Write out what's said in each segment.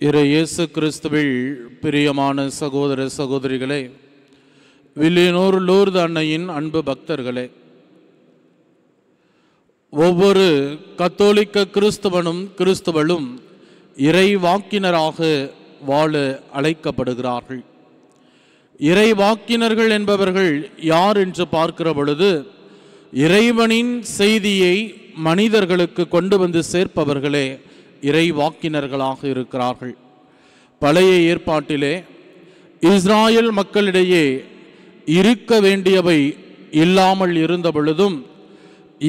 இயேசு கிறிஸ்துவில் பிரியமான சகோதர சகோதரிகளே, வில்லியனூர் லூர்து அன்னையின் அன்பு பக்தர்களே, ஒவ்வொரு கத்தோலிக்க கிறிஸ்தவனும் கிறிஸ்தவளும் இறை வாக்கினராக வாழ அழைக்கப்படுகிறார்கள். இறை வாக்கினர்கள் என்பவர்கள் யார் என்று பார்க்கிற பொழுது, இறைவனின் செய்தியை மனிதர்களுக்கு கொண்டு வந்து சேர்ப்பவர்களே இறை வாக்கினர்களாக இருக்கிறார்கள். பழைய ஏற்பாட்டிலே இஸ்ராயல் மக்களிடையே இருக்க வேண்டியவை இல்லாமல் இருந்த பொழுதும்,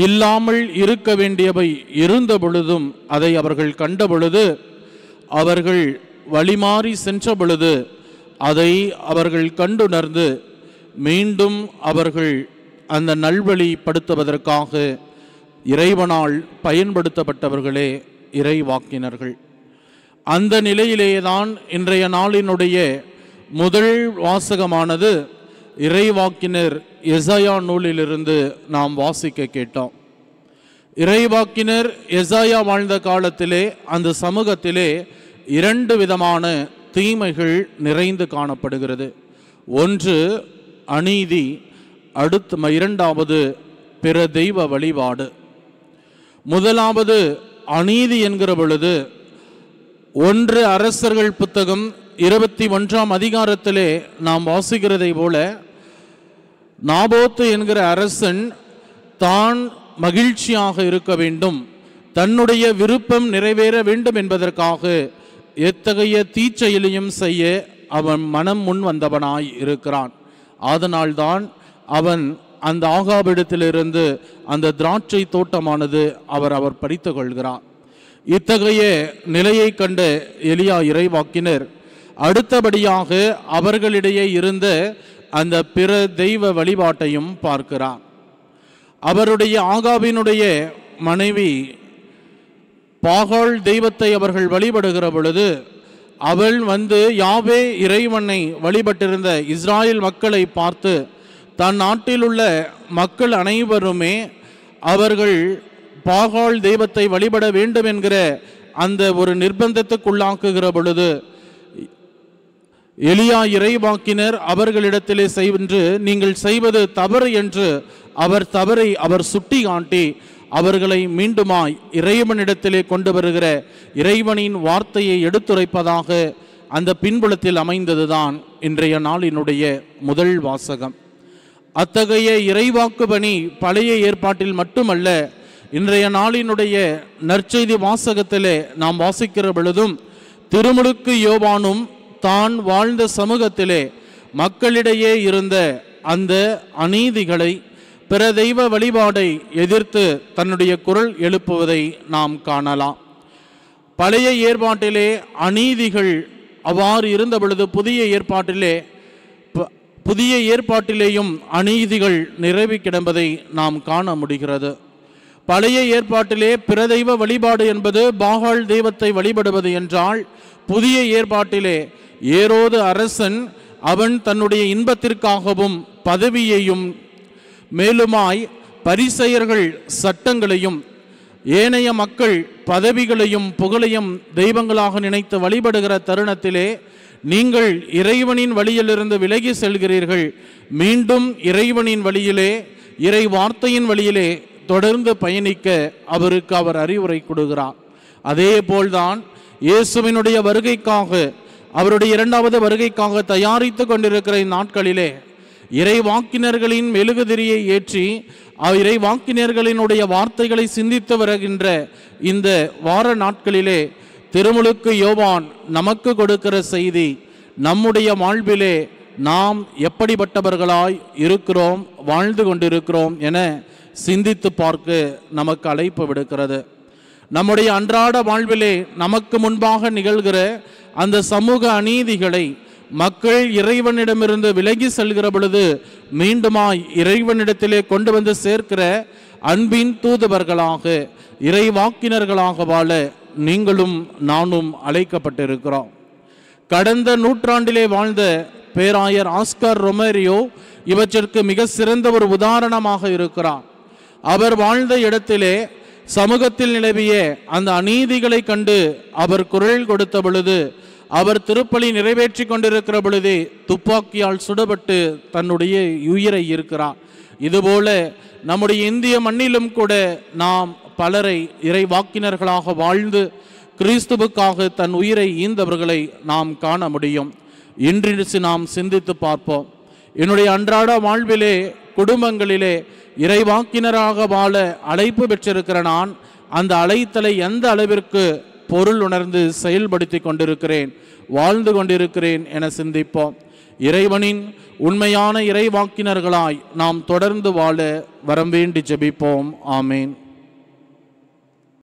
இல்லாமல் இருக்க வேண்டியவை இருந்த பொழுதும் அதை அவர்கள் கண்ட பொழுது, அவர்கள் வழிமாறி சென்ற பொழுது அதை அவர்கள் கண்டுணர்ந்து மீண்டும் அவர்கள் அந்த நல்வழிப்படுத்துவதற்காக இறைவனால் பயன்படுத்தப்பட்டவர்களே இறை வாக்கினர்கள். அந்த நிலையிலேதான் இன்றைய நாளினுடைய முதல் வாசகமானது இறை வாக்கினர் எசாயா நூலிலிருந்து நாம் வாசிக்க கேட்டோம். இறை வாக்கினர் எசாயா வாழ்ந்த காலத்திலே அந்த சமூகத்திலே இரண்டு விதமான தீமைகள் நிறைந்து காணப்படுகிறது. ஒன்று அநீதி, இரண்டாவது பிற தெய்வ வழிபாடு. முதலாவது அநீதி என்கிற பொழுது, 1 அரசர்கள் புத்தகம் 21ஆம் அதிகாரத்திலே நாம் வாசிக்கிறதை போல, நாபோத்து என்கிற அரசன் தான் மகிழ்ச்சியாக இருக்க வேண்டும், தன்னுடைய விருப்பம் நிறைவேற வேண்டும் என்பதற்காக எத்தகைய தீச்செயலையும் செய்ய அவன் மனம் முன் வந்தவனாய் இருக்கிறான். அதனால்தான் அவன் அந்த ஆகாபிடத்திலிருந்து அந்த திராட்சை தோட்டமானது அவர் பறித்து கொள்கிறார். இத்தகைய நிலையை கண்ட எலியா இறைவாக்கினர் அடுத்தபடியாக அவர்களிடையே இருந்த அந்த பிற தெய்வ வழிபாட்டையும் பார்க்கிறார். அவருடைய ஆகாபினுடைய மனைவி பாகால் தெய்வத்தை அவர்கள் வழிபடுகிற பொழுது, அவள் வந்து யாவே இறைவனை வழிபட்டிருந்த இஸ்ராயல் மக்களை பார்த்து, தன் நாட்டில் உள்ள மக்கள் அனைவருமே அவர்கள் பாகால் தெய்வத்தை வழிபட வேண்டும் என்கிற அந்த ஒரு நிர்பந்தத்துக்குள்ளாக்குகிற பொழுது, எலியா இறைவாக்கினர் அவர்களிடத்திலே சென்று நீங்கள் செய்வது தவறு என்று தவறை சுட்டி காட்டி அவர்களை மீண்டுமாய் இறைவனிடத்திலே கொண்டு வருகிற இறைவனின் வார்த்தையை எடுத்துரைப்பதாக அந்த பின்புலத்தில் அமைந்ததுதான் இன்றைய நாளினுடைய முதல் வாசகம். அத்தகைய இறைவாக்கு பணி பழைய ஏற்பாட்டில் மட்டுமல்ல, இன்றைய நாளினுடைய நற்செய்தி வாசகத்திலே நாம் வாசிக்கிற பொழுதும், திருமுழுக்கு யோவானும் தான் வாழ்ந்த சமூகத்திலே மக்களிடையே இருந்த அந்த அநீதிகளை, பிற தெய்வ வழிபாடை எதிர்த்து தன்னுடைய குரல் எழுப்புவதை நாம் காணலாம். பழைய ஏற்பாட்டிலே அநீதிகள் அவ்வாறு இருந்த பொழுது, புதிய ஏற்பாட்டிலேயும் அநீதிகள் நிரவி கிடப்பதை நாம் காண முடிகிறது. பழைய ஏற்பாட்டிலே பிற தெய்வ வழிபாடு என்பது பாகால் தெய்வத்தை வழிபடுவது என்றால், புதிய ஏற்பாட்டிலே ஏரோது அரசன் அவன் தன்னுடைய இன்பத்திற்காகவும் பதவியையும் மேலுமாய் பரிசேயர்கள் சட்டங்களையும் ஏனைய மக்கள் பதவிகளையும் புகழையும் தெய்வங்களாக நினைத்து வழிபடுகிற தருணத்திலே, நீங்கள் இறைவனின் வழியிலிருந்து விலகி செல்கிறீர்கள், மீண்டும் இறைவனின் வழியிலே, இறை வார்த்தையின் வழியிலே தொடர்ந்து பயணிக்க அவர் அறிவுரை கொடுக்கிறார். அதே போல்தான் இயேசுவினுடைய வருகைக்காக, அவருடைய 2வது வருகைக்காக தயாரித்து கொண்டிருக்கிற இந்நாட்களிலே இறை வாக்கினர்களின் மெழுகுதிரியை ஏற்றி இறை வாக்கினர்களினுடைய வார்த்தைகளை சிந்தித்து வருகின்ற இந்த வார நாட்களிலே திருமுழுக்கு யோவான் நமக்கு கொடுக்கிற செய்தி, நம்முடைய வாழ்விலே நாம் எப்படிப்பட்டவர்களாய் இருக்கிறோம், வாழ்ந்து கொண்டிருக்கிறோம் என சிந்தித்து பார்க்க நமக்கு அழைப்பு விடுக்கிறது. நம்முடைய அன்றாட வாழ்விலே நமக்கு முன்பாக நிகழ்கிற அந்த சமூக அநீதிகளை மக்கள் இறைவனிடமிருந்து விலகி செல்கிற பொழுது மீண்டுமாய் இறைவனிடத்திலே கொண்டு வந்து சேர்க்கிற அன்பின் தூதுவர்களாக, இறை வாக்கினர்களாக வாழ நீங்களும் நானும் அழைக்கப்பட்டிருக்கிறோம். கடந்த நூற்றாண்டிலே வாழ்ந்த பேராயர் ஆஸ்கர் ரொமேரியோ இவற்றிற்கு மிக சிறந்த ஒரு உதாரணமாக இருக்கிறார். அவர் வாழ்ந்த இடத்திலே சமூகத்தில் நிலவிய அந்த அநீதிகளை கண்டு அவர் குரல் கொடுத்த பொழுது, அவர் திருப்பலி நிறைவேற்றி கொண்டிருக்கிற பொழுதே துப்பாக்கியால் சுடப்பட்டு தன்னுடைய உயிரை இருக்கிறார். இதுபோல நம்முடைய இந்திய மண்ணிலும் கூட நாம் பலரை இறைவாக்கினர்களாக வாழ்ந்து கிறிஸ்துவுக்காக தன் உயிரை ஈந்தவர்களை நாம் காண முடியும். இன்று நாம் சிந்தித்து பார்ப்போம். என்னுடைய அன்றாட வாழ்விலே, குடும்பங்களிலே இறைவாக்கினராக வாழ அழைப்பு பெற்றிருக்கிற நான் அந்த அழைத்தலை எந்த அளவிற்கு பொருள் உணர்ந்து செயல்படுத்தி கொண்டிருக்கிறேன், வாழ்ந்து கொண்டிருக்கிறேன் என சிந்திப்போம். இறைவனின் உண்மையான இறைவாக்கினர்களாய் நாம் தொடர்ந்து வாழ வரம் வேண்டி ஜெபிப்போம். ஆமேன்.